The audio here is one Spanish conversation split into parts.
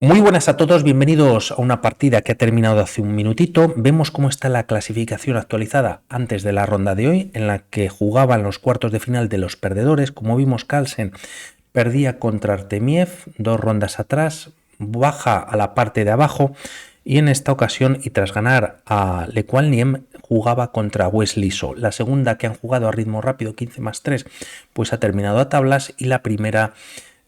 Muy buenas a todos, bienvenidos a una partida que ha terminado hace un minutito. Vemos cómo está la clasificación actualizada antes de la ronda de hoy, en la que jugaban los cuartos de final de los perdedores. Como vimos, Carlsen perdía contra Artemiev, 2 rondas atrás, baja a la parte de abajo y en esta ocasión, y tras ganar a Le Quan Niem, jugaba contra Wesley So. La segunda, que han jugado a ritmo rápido, 15+3, pues ha terminado a tablas, y la primera,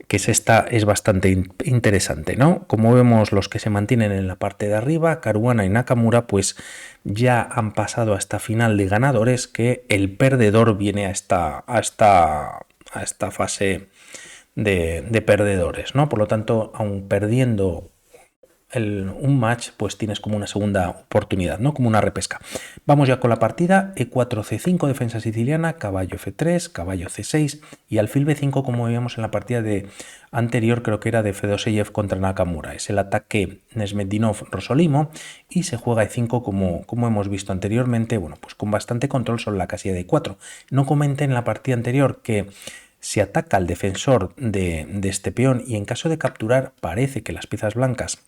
que es esta, es bastante interesante, ¿no? Como vemos, los que se mantienen en la parte de arriba, Caruana y Nakamura, pues ya han pasado a esta final de ganadores, que el perdedor viene a esta fase de perdedores, ¿no? Por lo tanto, aun perdiendo un match, pues tienes como una segunda oportunidad, ¿no? Como una repesca. Vamos ya con la partida. E4, C5, defensa siciliana, caballo F3, caballo C6 y alfil B5, como veíamos en la partida anterior, creo que era de Fedoseyev contra Nakamura. Es el ataque Nesmedinov-Rosolimo y se juega E5 como hemos visto anteriormente, bueno, pues con bastante control sobre la casilla de E4. No comenté en la partida anterior que se ataca al defensor de este peón, y en caso de capturar parece que las piezas blancas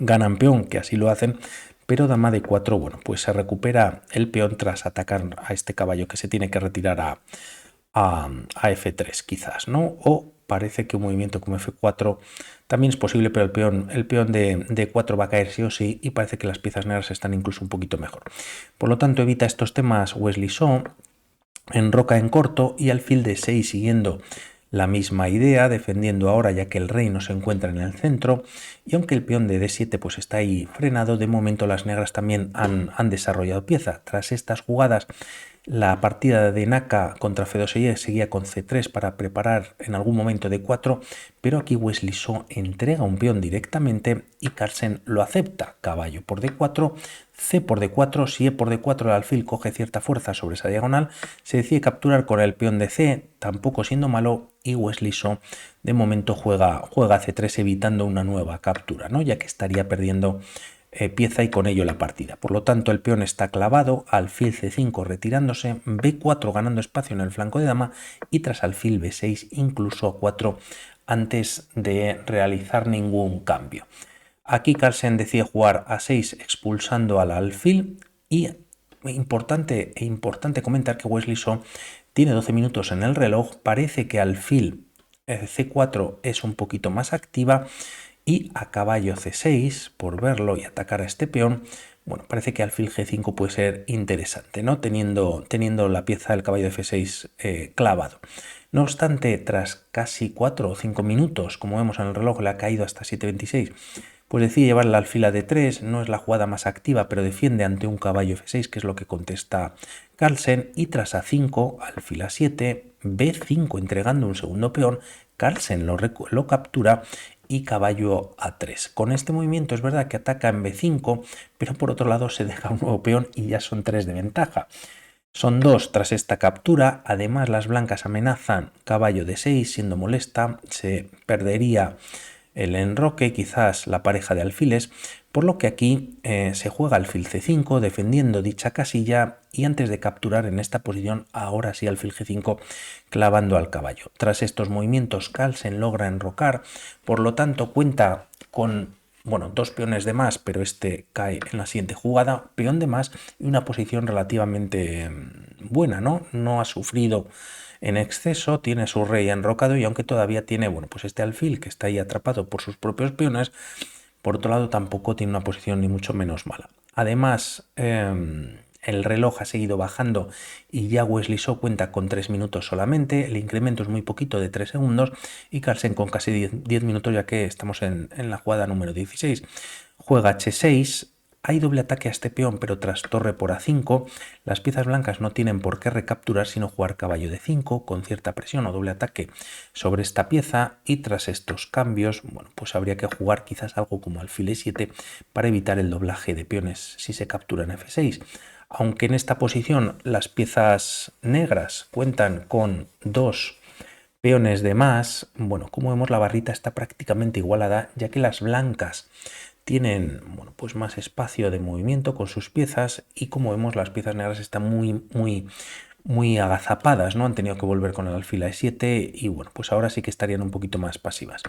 ganan peón, que así lo hacen, pero dama de 4, bueno, pues se recupera el peón tras atacar a este caballo, que se tiene que retirar a F3 quizás, ¿no? O parece que un movimiento como F4 también es posible, pero el peón de D4 va a caer sí o sí, y parece que las piezas negras están incluso un poquito mejor. Por lo tanto, evita estos temas Wesley So, enroca en corto y alfil de 6 siguiendo la misma idea, defendiendo ahora ya que el rey no se encuentra en el centro, y aunque el peón de D7 pues está ahí frenado, de momento las negras también han desarrollado pieza. Tras estas jugadas, la partida de Naka contra Fedoseyev seguía con C3 para preparar en algún momento D4, pero aquí Wesley So entrega un peón directamente y Carlsen lo acepta. Caballo por D4, C por D4, si E por D4 el alfil coge cierta fuerza sobre esa diagonal, se decide capturar con el peón de C, tampoco siendo malo, y Wesley So de momento juega C3 evitando una nueva captura, ¿no? Ya que estaría perdiendo pieza y con ello la partida. Por lo tanto, el peón está clavado, alfil C5 retirándose, B4 ganando espacio en el flanco de dama y tras alfil B6 incluso A4 antes de realizar ningún cambio. Aquí Carlsen decide jugar A6 expulsando al alfil, y importante comentar que Wesley So tiene 12 minutos en el reloj. Parece que alfil C4 es un poquito más activa, y a caballo C6, por verlo y atacar a este peón, bueno, parece que alfil G5 puede ser interesante, ¿no? Teniendo la pieza del caballo de F6 clavado. No obstante, tras casi 4 o 5 minutos, como vemos en el reloj, le ha caído hasta 7.26, pues decide llevar el alfil a D3, no es la jugada más activa, pero defiende ante un caballo F6, que es lo que contesta Carlsen, y tras A5, alfil A7, B5 entregando un segundo peón, Carlsen lo captura, y caballo A3. Con este movimiento es verdad que ataca en B5, pero por otro lado se deja un nuevo peón y ya son 3 de ventaja. Son 2 tras esta captura. Además, las blancas amenazan caballo D6 siendo molesta, se perdería el enroque, quizás la pareja de alfiles, por lo que aquí se juega alfil C5 defendiendo dicha casilla, y antes de capturar en esta posición, ahora sí alfil G5 clavando al caballo. Tras estos movimientos, Carlsen logra enrocar, por lo tanto cuenta con, bueno, 2 peones de más, pero este cae en la siguiente jugada, peón de más y una posición relativamente buena, ¿no? No ha sufrido en exceso, tiene su rey enrocado, y aunque todavía tiene, bueno, pues este alfil que está ahí atrapado por sus propios peones, por otro lado tampoco tiene una posición ni mucho menos mala. Además, el reloj ha seguido bajando y ya Wesley So cuenta con 3 minutos solamente, el incremento es muy poquito, de 3 segundos, y Carlsen con casi 10 minutos, ya que estamos en la jugada número 16. Juega H6, hay doble ataque a este peón, pero tras torre por A5, las piezas blancas no tienen por qué recapturar, sino jugar caballo D5 con cierta presión o doble ataque sobre esta pieza, y tras estos cambios, bueno, pues habría que jugar quizás algo como alfil E7 para evitar el doblaje de peones si se captura en F6. Aunque en esta posición las piezas negras cuentan con 2 peones de más, bueno, como vemos la barrita está prácticamente igualada, ya que las blancas tienen, bueno, pues más espacio de movimiento con sus piezas, y como vemos las piezas negras están muy agazapadas, ¿no? Han tenido que volver con el alfil a E7 y bueno, pues ahora sí que estarían un poquito más pasivas.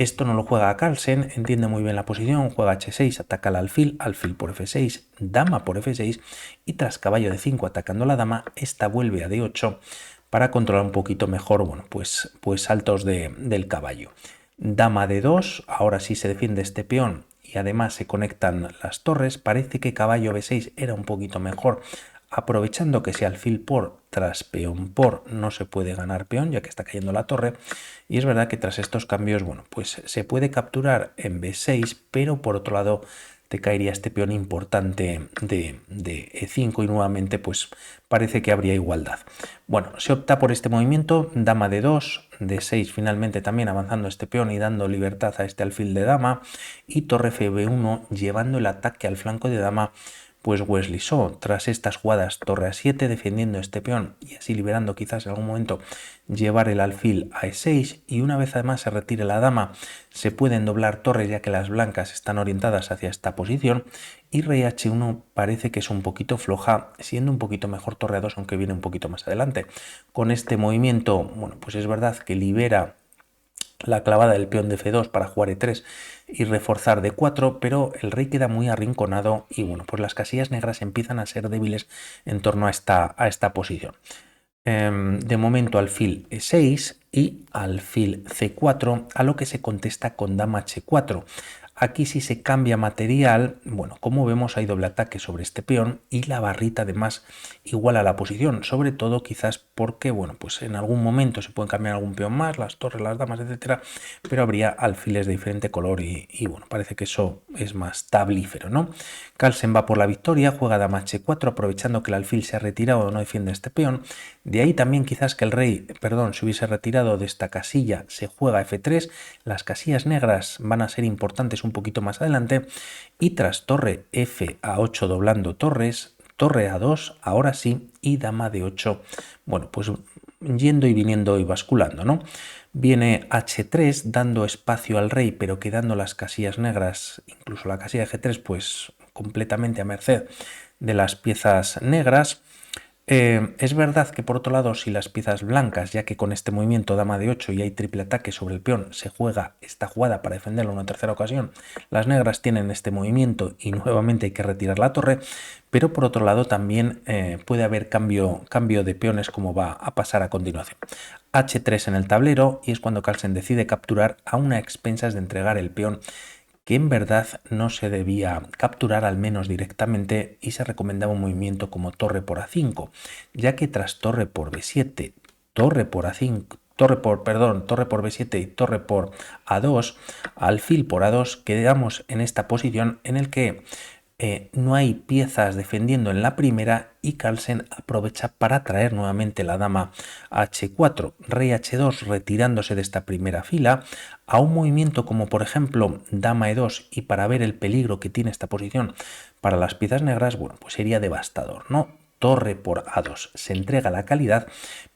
Esto no lo juega Carlsen, entiende muy bien la posición, juega h6, ataca al alfil por f6, dama por f6 y tras caballo de 5 atacando la dama, esta vuelve a d8 para controlar un poquito mejor, bueno, pues saltos del caballo. Dama de 2, ahora sí se defiende este peón y además se conectan las torres. Parece que caballo b6 era un poquito mejor, aprovechando que si alfil por tras peón por no se puede ganar peón ya que está cayendo la torre. Y es verdad que tras estos cambios, bueno, pues se puede capturar en b6, pero por otro lado te caería este peón importante de e5 y nuevamente pues parece que habría igualdad. Bueno, se opta por este movimiento, dama de 2, de 6 finalmente también avanzando este peón y dando libertad a este alfil de dama y torre fb1 llevando el ataque al flanco de dama pues Wesley So. Tras estas jugadas torre a 7 defendiendo este peón y así liberando quizás en algún momento llevar el alfil a e6 y una vez además se retire la dama se pueden doblar torres ya que las blancas están orientadas hacia esta posición y rey h1 parece que es un poquito floja siendo un poquito mejor torre a 2 aunque viene un poquito más adelante. Con este movimiento, bueno, pues es verdad que libera la clavada del peón de f2 para jugar e3 y reforzar d4, pero el rey queda muy arrinconado y bueno, pues las casillas negras empiezan a ser débiles en torno a esta posición. De momento alfil e6 y alfil c4, a lo que se contesta con dama h4. Aquí si se cambia material, bueno, como vemos hay doble ataque sobre este peón y la barrita además igual a la posición, sobre todo quizás porque, bueno, pues en algún momento se pueden cambiar algún peón más, las torres, las damas, etcétera, pero habría alfiles de diferente color y bueno, parece que eso es más tablífero, ¿no? Carlsen va por la victoria, juega dama h4 aprovechando que el alfil se ha retirado o no defiende este peón. De ahí también quizás que el rey, perdón, se hubiese retirado de esta casilla, se juega f3, las casillas negras van a ser importantes un poquito más adelante y tras torre f a 8 doblando torres, torre a 2, ahora sí, y dama de 8, bueno, pues yendo y viniendo y basculando, ¿no? Viene h3 dando espacio al rey pero quedando las casillas negras, incluso la casilla g3 pues completamente a merced de las piezas negras. Es verdad que por otro lado si las piezas blancas, ya que con este movimiento dama de 8 y hay triple ataque sobre el peón, se juega esta jugada para defenderlo en una tercera ocasión, las negras tienen este movimiento y nuevamente hay que retirar la torre, pero por otro lado también puede haber cambio de peones como va a pasar a continuación. h3 en el tablero y es cuando Carlsen decide capturar a una expensas de entregar el peón que en verdad no se debía capturar al menos directamente y se recomendaba un movimiento como torre por a5, ya que tras torre por b7, torre por a5, torre por b7 y torre por a2, alfil por a2, quedamos en esta posición en el que no hay piezas defendiendo en la primera y Carlsen aprovecha para traer nuevamente la dama h4, rey h2 retirándose de esta primera fila a un movimiento como por ejemplo dama e2 y para ver el peligro que tiene esta posición para las piezas negras, bueno, pues sería devastador, ¿no? Torre por a2, se entrega la calidad,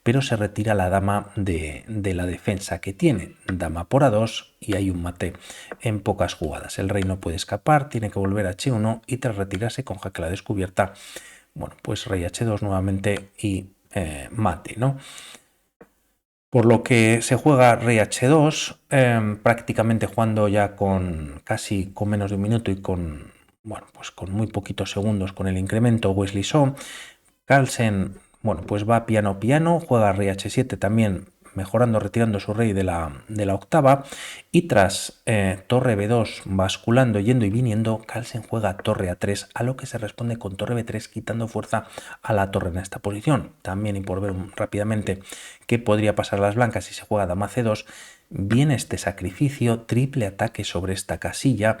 pero se retira la dama de la defensa que tiene, dama por a2 y hay un mate en pocas jugadas. El rey no puede escapar, tiene que volver a h1 y tras retirarse con jaque a la descubierta, bueno, pues rey h2 nuevamente y mate, ¿no? Por lo que se juega rey h2, prácticamente jugando ya con casi con menos de un minuto y con, bueno, pues con muy poquitos segundos con el incremento Wesley So. Carlsen, bueno, pues va piano piano, juega rey h7 también, mejorando, retirando su rey de la octava. Y tras torre b2, basculando, yendo y viniendo, Carlsen juega torre a3, a lo que se responde con torre b3, quitando fuerza a la torre en esta posición. También, y por ver rápidamente qué podría pasar a las blancas si se juega dama c2, viene este sacrificio, triple ataque sobre esta casilla,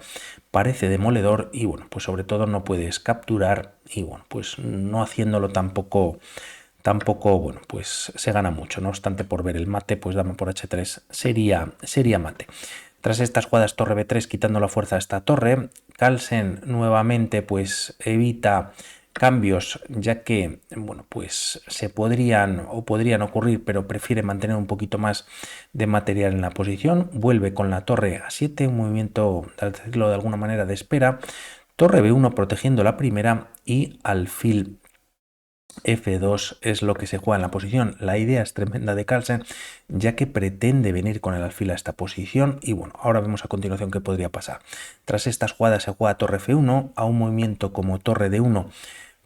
parece demoledor y bueno, pues sobre todo no puedes capturar y bueno, pues no haciéndolo tampoco, bueno, pues se gana mucho. No obstante, por ver el mate, pues dama por h3 sería mate. Tras estas jugadas torre b3 quitando la fuerza a esta torre, Carlsen nuevamente pues evita cambios ya que bueno pues se podrían ocurrir pero prefiere mantener un poquito más de material en la posición, vuelve con la torre a7, un movimiento, al decirlo de alguna manera, de espera, torre b1 protegiendo la primera y alfil F2 es lo que se juega en la posición. La idea es tremenda de Carlsen, ya que pretende venir con el alfil a esta posición y bueno, ahora vemos a continuación qué podría pasar. Tras estas jugadas se juega torre F1, a un movimiento como torre D1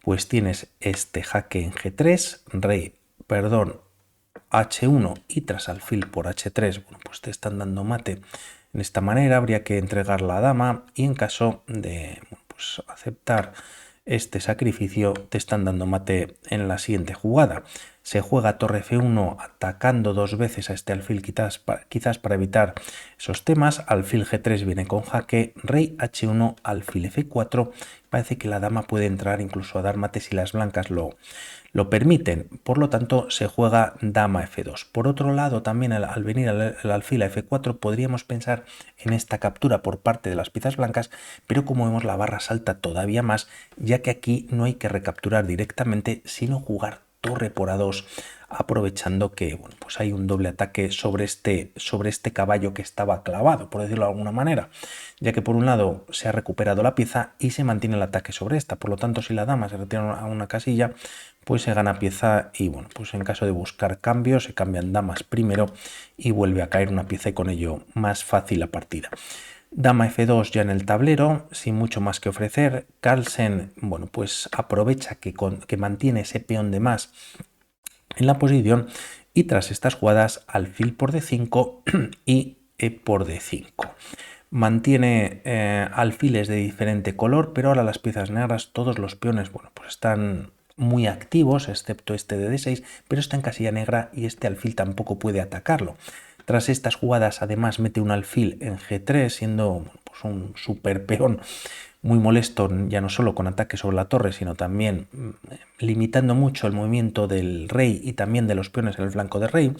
pues tienes este jaque en G3, H1 y tras alfil por H3, bueno, pues te están dando mate. En esta manera habría que entregar la dama y en caso de bueno, pues aceptar este sacrificio te están dando mate en la siguiente jugada. Se juega torre F1 atacando dos veces a este alfil quizás para evitar esos temas. Alfil G3 viene con jaque, rey H1, alfil F4. Parece que la dama puede entrar incluso a dar mate si las blancas lo permiten, por lo tanto se juega dama F2. Por otro lado, también al venir el alfil a F4 podríamos pensar en esta captura por parte de las piezas blancas, pero como vemos la barra salta todavía más, ya que aquí no hay que recapturar directamente, sino jugar torre por A2, aprovechando que bueno, pues hay un doble ataque sobre este caballo que estaba clavado, por decirlo de alguna manera, ya que por un lado se ha recuperado la pieza y se mantiene el ataque sobre esta. Por lo tanto, si la dama se retira a una casilla, pues se gana pieza y bueno, pues en caso de buscar cambios se cambian damas primero y vuelve a caer una pieza y con ello más fácil la partida. Dama F2 ya en el tablero, sin mucho más que ofrecer. Carlsen, bueno, pues aprovecha que mantiene ese peón de más en la posición y tras estas jugadas alfil por D5 y E por D5. Mantiene alfiles de diferente color, pero ahora las piezas negras, todos los peones, bueno, pues están muy activos, excepto este de D6, pero está en casilla negra y este alfil tampoco puede atacarlo. Tras estas jugadas, además, mete un alfil en G3, siendo pues, un super peón muy molesto, ya no solo con ataque sobre la torre, sino también limitando mucho el movimiento del rey y también de los peones en el flanco de rey.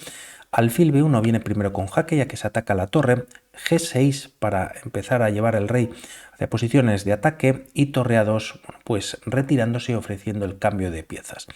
Alfil B1 viene primero con jaque, ya que se ataca la torre. G6 para empezar a llevar el rey hacia posiciones de ataque y torre A2, pues retirándose y ofreciendo el cambio de piezas.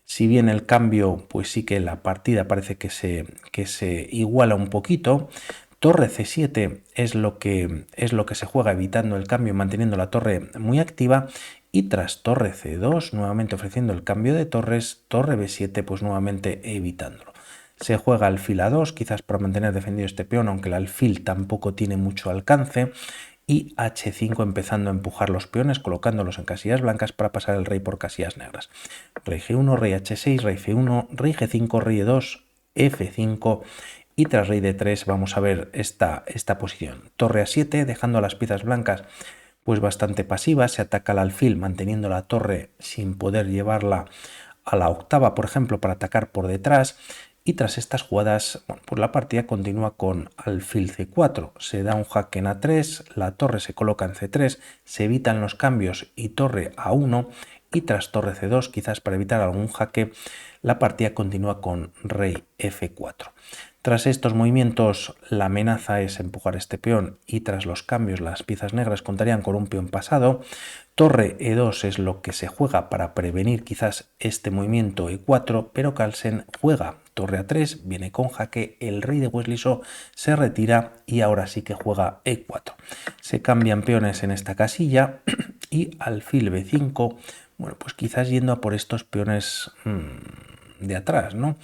Si bien el cambio, pues sí que la partida parece que se iguala un poquito. Torre C7 es lo que se juega evitando el cambio, manteniendo la torre muy activa. Y tras torre C2, nuevamente ofreciendo el cambio de torres, torre B7, pues nuevamente evitándolo. Se juega alfil A2, quizás para mantener defendido este peón, aunque el alfil tampoco tiene mucho alcance. Y H5 empezando a empujar los peones, colocándolos en casillas blancas para pasar el rey por casillas negras. Rey G1, rey H6, rey F1, rey G5, rey E2, F5 y tras rey D3 vamos a ver esta posición. Torre A7, dejando a las piezas blancas pues bastante pasivas, se ataca al alfil manteniendo la torre sin poder llevarla a la octava, por ejemplo, para atacar por detrás. Y tras estas jugadas, bueno, pues la partida continúa con alfil C4. Se da un jaque en A3, la torre se coloca en C3, se evitan los cambios y torre A1. Y tras torre C2, quizás para evitar algún jaque, la partida continúa con rey F4. Tras estos movimientos, la amenaza es empujar este peón y tras los cambios las piezas negras contarían con un peón pasado. Torre E2 es lo que se juega para prevenir quizás este movimiento E4, pero Carlsen juega torre A3, viene con jaque, el rey de Wesleyshaw se retira y ahora sí que juega E4. Se cambian peones en esta casilla y alfil B5, bueno, pues quizás yendo a por estos peones de atrás, ¿no?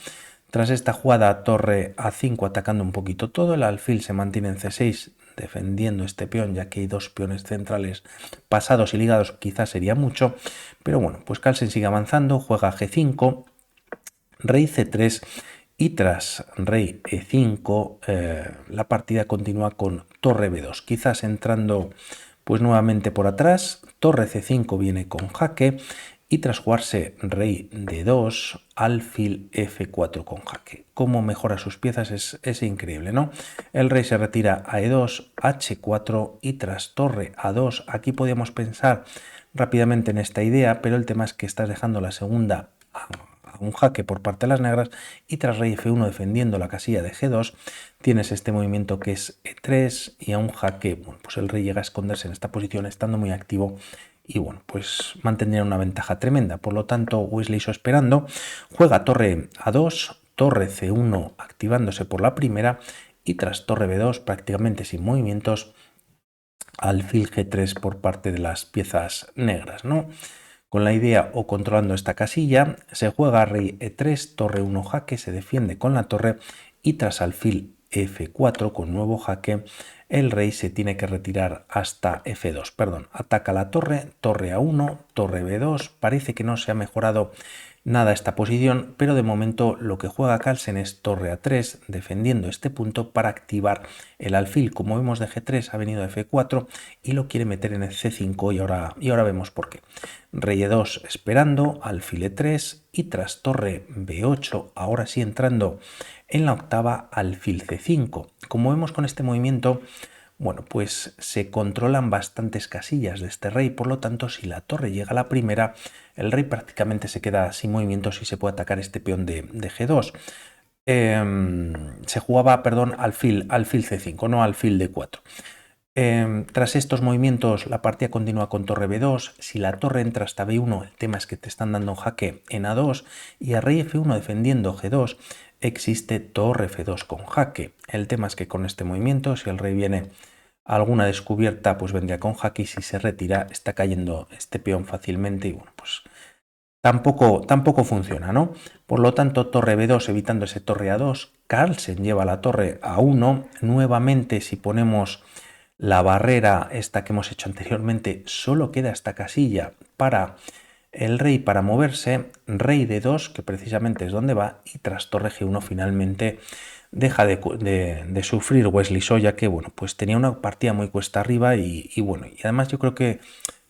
Tras esta jugada, torre A5 atacando un poquito todo, el alfil se mantiene en C6 defendiendo este peón, ya que hay dos peones centrales pasados y ligados, quizás sería mucho, pero bueno, pues Carlsen sigue avanzando, juega G5, rey C3 y tras rey E5 la partida continúa con torre B2, quizás entrando pues nuevamente por atrás, torre C5 viene con jaque y tras jugarse rey D2, alfil F4 con jaque. Cómo mejora sus piezas es increíble, ¿no? El rey se retira a E2, H4 y tras torre A2. Aquí podríamos pensar rápidamente en esta idea, pero el tema es que estás dejando la segunda a un jaque por parte de las negras y tras rey F1 defendiendo la casilla de G2 tienes este movimiento que es E3 y a un jaque, bueno, pues el rey llega a esconderse en esta posición estando muy activo y bueno, pues mantendría una ventaja tremenda. Por lo tanto, Wesleyshaw esperando, juega torre A2, torre C1 activándose por la primera y tras torre B2 prácticamente sin movimientos, alfil G3 por parte de las piezas negras, ¿no? Con la idea o controlando esta casilla, se juega rey e3, torre 1 jaque, se defiende con la torre y tras alfil f4 con nuevo jaque, el rey se tiene que retirar hasta f2, perdón, ataca la torre, torre a1, torre b2, parece que no se ha mejorado nada esta posición, pero de momento lo que juega Carlsen es torre a3, defendiendo este punto para activar el alfil. Como vemos de g3 ha venido a f4 y lo quiere meter en el c5 y ahora vemos por qué. Rey e2 esperando, alfil e3 y tras torre b8, ahora sí entrando en la octava, alfil c5. Como vemos con este movimiento, bueno, pues se controlan bastantes casillas de este rey, por lo tanto, si la torre llega a la primera, el rey prácticamente se queda sin movimientos y se puede atacar este peón de g2. Se jugaba, perdón, alfil c5, no alfil d4. Tras estos movimientos, la partida continúa con torre b2. Si la torre entra hasta b1, el tema es que te están dando jaque en a2 y a rey f1 defendiendo g2, existe torre f2 con jaque. El tema es que con este movimiento, si el rey viene a alguna descubierta, pues vendría con jaque y si se retira, está cayendo este peón fácilmente y bueno, pues tampoco funciona, ¿no? Por lo tanto, torre b2 evitando ese torre a2. Carlsen lleva la torre a 1. Nuevamente, si ponemos la barrera esta que hemos hecho anteriormente, solo queda esta casilla para el rey para moverse, rey d2, que precisamente es donde va, y tras torre g1 finalmente deja de sufrir Wesley So, ya que bueno, pues tenía una partida muy cuesta arriba y bueno, y además yo creo que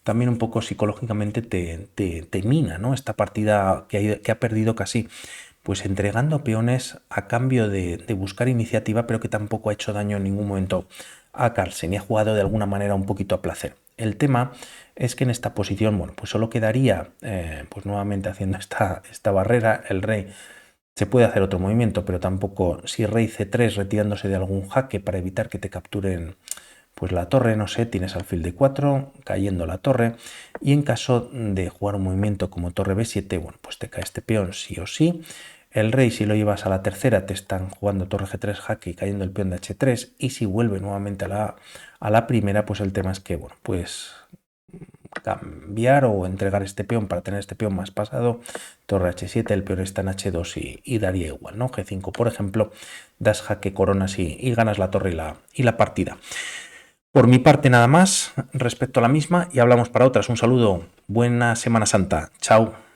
también un poco psicológicamente te mina, ¿no? Esta partida que ha perdido casi pues entregando peones a cambio de buscar iniciativa, pero que tampoco ha hecho daño en ningún momento a Carlsen y ha jugado de alguna manera un poquito a placer. El tema es que en esta posición, bueno, pues solo quedaría, pues nuevamente haciendo esta barrera, el rey se puede hacer otro movimiento, pero tampoco si rey c3 retirándose de algún jaque para evitar que te capturen pues la torre, no sé, tienes alfil d4, cayendo la torre, y en caso de jugar un movimiento como torre b7, bueno, pues te cae este peón sí o sí. El rey, si lo llevas a la tercera, te están jugando torre g3 jaque y cayendo el peón de h3, y si vuelve nuevamente a la primera, pues el tema es que, bueno, pues cambiar o entregar este peón para tener este peón más pasado, torre h7, el peón está en h2 y daría igual, ¿no? g5, por ejemplo, das jaque, coronas y ganas la torre y la partida. Por mi parte nada más respecto a la misma y hablamos para otras. Un saludo, buena Semana Santa, chao.